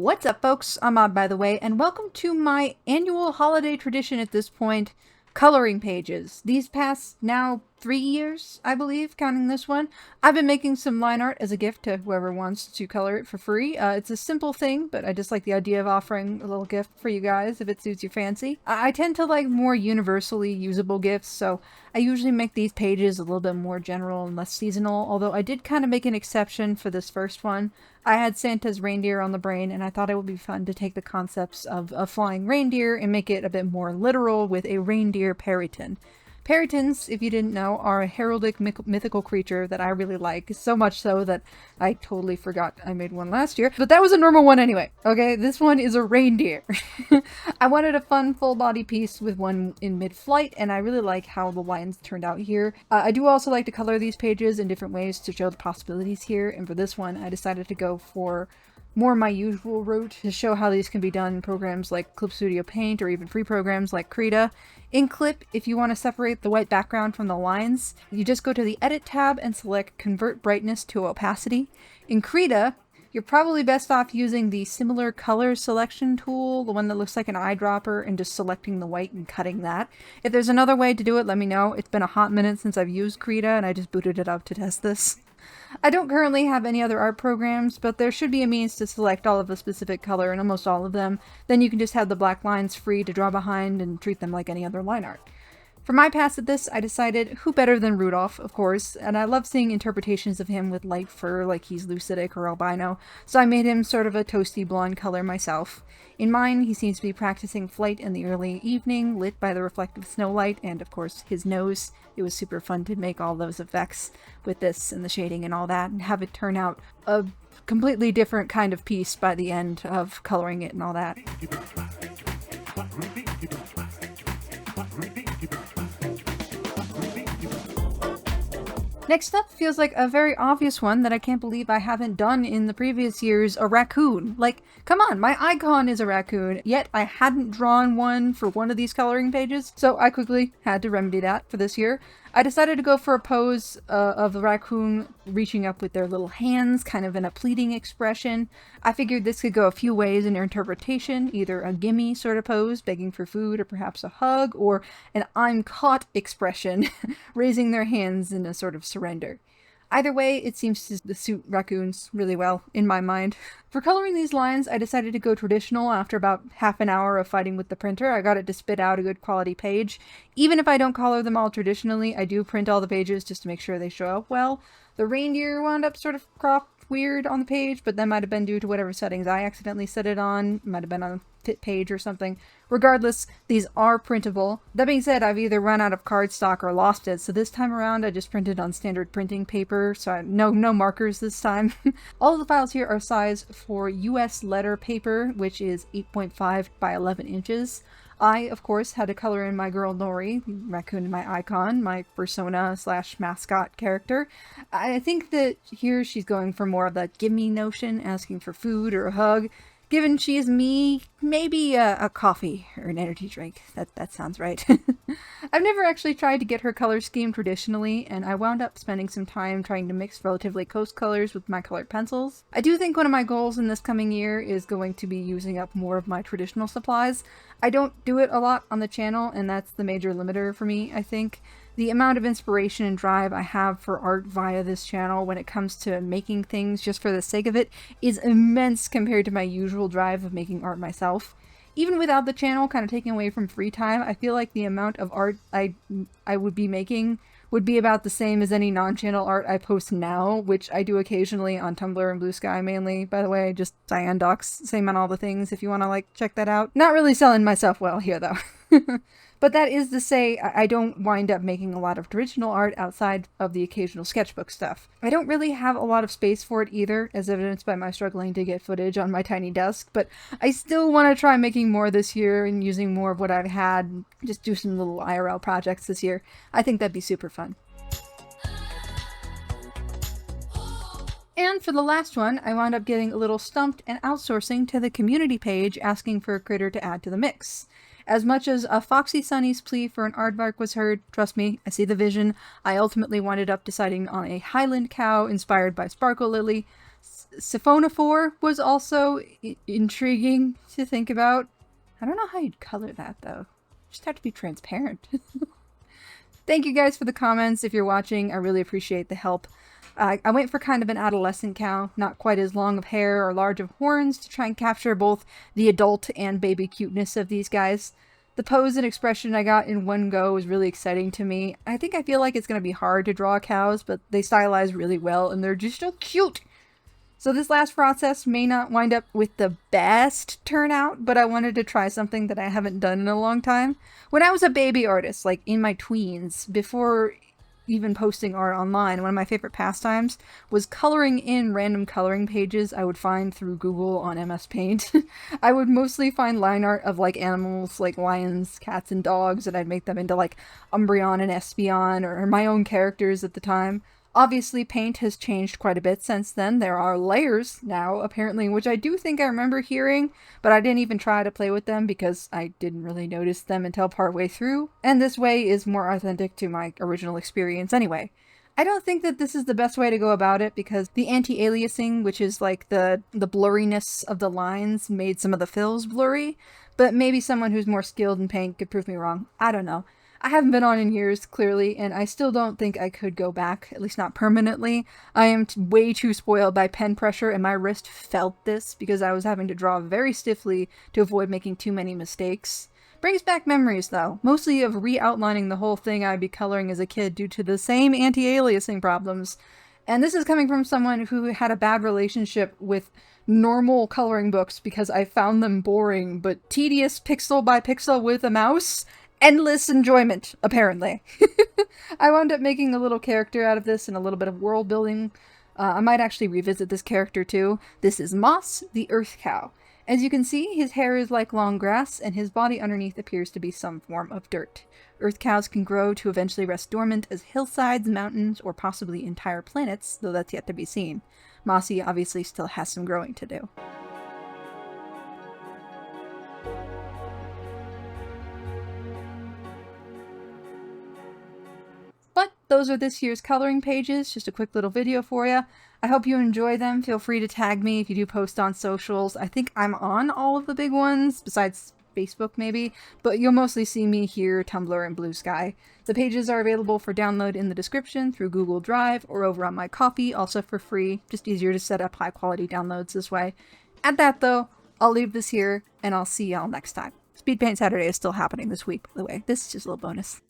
What's up, folks? I'm Odd, by the way, and welcome to my annual holiday tradition at this point, coloring pages. These past, now, 3 years, I believe, counting this one, I've been making some line art as a gift to whoever wants to color it for free. It's a simple thing, but I just like the idea of offering a little gift for you guys if it suits your fancy. I tend to like more universally usable gifts, so I usually make these pages a little bit more general and less seasonal, although I did kind of make an exception for this first one. I had Santa's reindeer on the brain, and I thought it would be fun to take the concepts of a flying reindeer and make it a bit more literal with a reindeer peryton. Perytons, if you didn't know, are a heraldic mythical creature that I really like, so much so that I totally forgot I made one last year, but that was a normal one anyway, okay? This one is a reindeer. I wanted a fun full body piece with one in mid-flight, and I really like how the lines turned out here. I do also like to color these pages in different ways to show the possibilities here, and for this one I decided to go for more my usual route to show how these can be done in programs like Clip Studio Paint or even free programs like Krita. In Clip, if you want to separate the white background from the lines, you just go to the Edit tab and select Convert Brightness to Opacity. In Krita, you're probably best off using the Similar Color Selection tool, the one that looks like an eyedropper, and just selecting the white and cutting that. If there's another way to do it, let me know. It's been a hot minute since I've used Krita, and I just booted it up to test this. I don't currently have any other art programs, but there should be a means to select all of a specific color in almost all of them. Then you can just have the black lines free to draw behind and treat them like any other line art. For my pass at this, I decided who better than Rudolph, of course, and I love seeing interpretations of him with light fur like he's lucidic or albino, so I made him sort of a toasty blonde color myself. In mine, he seems to be practicing flight in the early evening, lit by the reflective snow light, and of course his nose. It was super fun to make all those effects with this and the shading and all that, and have it turn out a completely different kind of piece by the end of coloring it and all that. Next up feels like a very obvious one that I can't believe I haven't done in the previous years, a raccoon. Like, come on, my icon is a raccoon, yet I hadn't drawn one for one of these coloring pages, so I quickly had to remedy that for this year. I decided to go for a pose of the raccoon reaching up with their little hands, kind of in a pleading expression. I figured this could go a few ways in your interpretation, either a gimme sort of pose, begging for food, or perhaps a hug, or an I'm caught expression, raising their hands in a sort of surrender. Either way, it seems to suit raccoons really well, in my mind. For coloring these lines, I decided to go traditional after about half an hour of fighting with the printer. I got it to spit out a good quality page. Even if I don't color them all traditionally, I do print all the pages just to make sure they show up well. The reindeer wound up sort of cropped weird on the page, but that might have been due to whatever settings I accidentally set it on. Might have been on a fit page or something. Regardless, these are printable. That being said, I've either run out of cardstock or lost it, so this time around I just printed on standard printing paper, so no markers this time. All of the files here are size for US letter paper, which is 8.5 by 11 inches. I, of course, had to color in my girl Nori, the raccoon in my icon, my persona slash mascot character. I think that here she's going for more of that gimme notion, asking for food or a hug. Given she is me, maybe a coffee or an energy drink. That sounds right. I've never actually tried to get her color scheme traditionally, and I wound up spending some time trying to mix relatively coast colors with my colored pencils. I do think one of my goals in this coming year is going to be using up more of my traditional supplies. I don't do it a lot on the channel, and that's the major limiter for me, I think. The amount of inspiration and drive I have for art via this channel when it comes to making things just for the sake of it is immense compared to my usual drive of making art myself. Even without the channel kind of taking away from free time, I feel like the amount of art I would be making would be about the same as any non-channel art I post now, which I do occasionally on Tumblr and Blue Sky mainly, by the way, just Cyan Docs, same on all the things if you want to like check that out. Not really selling myself well here though. But that is to say, I don't wind up making a lot of original art outside of the occasional sketchbook stuff. I don't really have a lot of space for it either, as evidenced by my struggling to get footage on my tiny desk, but I still want to try making more this year and using more of what I've had, just do some little IRL projects this year. I think that'd be super fun. And for the last one, I wound up getting a little stumped and outsourcing to the community page asking for a critter to add to the mix. As much as a Foxy Sunny's plea for an aardvark was heard, trust me, I see the vision, I ultimately wound up deciding on a Highland cow inspired by Sparkle Lily. Siphonophore was also intriguing to think about. I don't know how you'd color that, though. Just have to be transparent. Thank you guys for the comments. If you're watching, I really appreciate the help. I went for kind of an adolescent cow, not quite as long of hair or large of horns, to try and capture both the adult and baby cuteness of these guys. The pose and expression I got in one go was really exciting to me. I feel like it's going to be hard to draw cows, but they stylize really well and they're just so cute. So this last process may not wind up with the best turnout, but I wanted to try something that I haven't done in a long time. When I was a baby artist, like in my tweens, before even posting art online, one of my favorite pastimes was coloring in random coloring pages I would find through Google on MS Paint. I would mostly find line art of like animals like lions, cats, and dogs, and I'd make them into like Umbreon and Espeon, or my own characters at the time. Obviously, paint has changed quite a bit since then. There are layers now, apparently, which I do think I remember hearing, but I didn't even try to play with them because I didn't really notice them until partway through, and this way is more authentic to my original experience anyway. I don't think that this is the best way to go about it because the anti-aliasing, which is like the blurriness of the lines, made some of the fills blurry, but maybe someone who's more skilled in paint could prove me wrong. I don't know. I haven't been on in years, clearly, and I still don't think I could go back, at least not permanently. I am way too spoiled by pen pressure, and my wrist felt this because I was having to draw very stiffly to avoid making too many mistakes. Brings back memories, though, mostly of re-outlining the whole thing I'd be coloring as a kid due to the same anti-aliasing problems. And this is coming from someone who had a bad relationship with normal coloring books because I found them boring, but tedious pixel by pixel with a mouse. Endless enjoyment, apparently. I wound up making a little character out of this and a little bit of world building. I might actually revisit this character too. This is Moss, the Earth Cow. As you can see, his hair is like long grass, and his body underneath appears to be some form of dirt. Earth cows can grow to eventually rest dormant as hillsides, mountains, or possibly entire planets, though that's yet to be seen. Mossy obviously still has some growing to do. But those are this year's coloring pages, just a quick little video for you. I hope you enjoy them. Feel free to tag me if you do post on socials. I think I'm on all of the big ones, besides Facebook maybe, but you'll mostly see me here, Tumblr, and Blue Sky. The pages are available for download in the description through Google Drive or over on my Ko-fi, also for free. Just easier to set up high quality downloads this way. At that though, I'll leave this here, and I'll see y'all next time. Speed Paint Saturday is still happening this week, by the way. This is just a little bonus.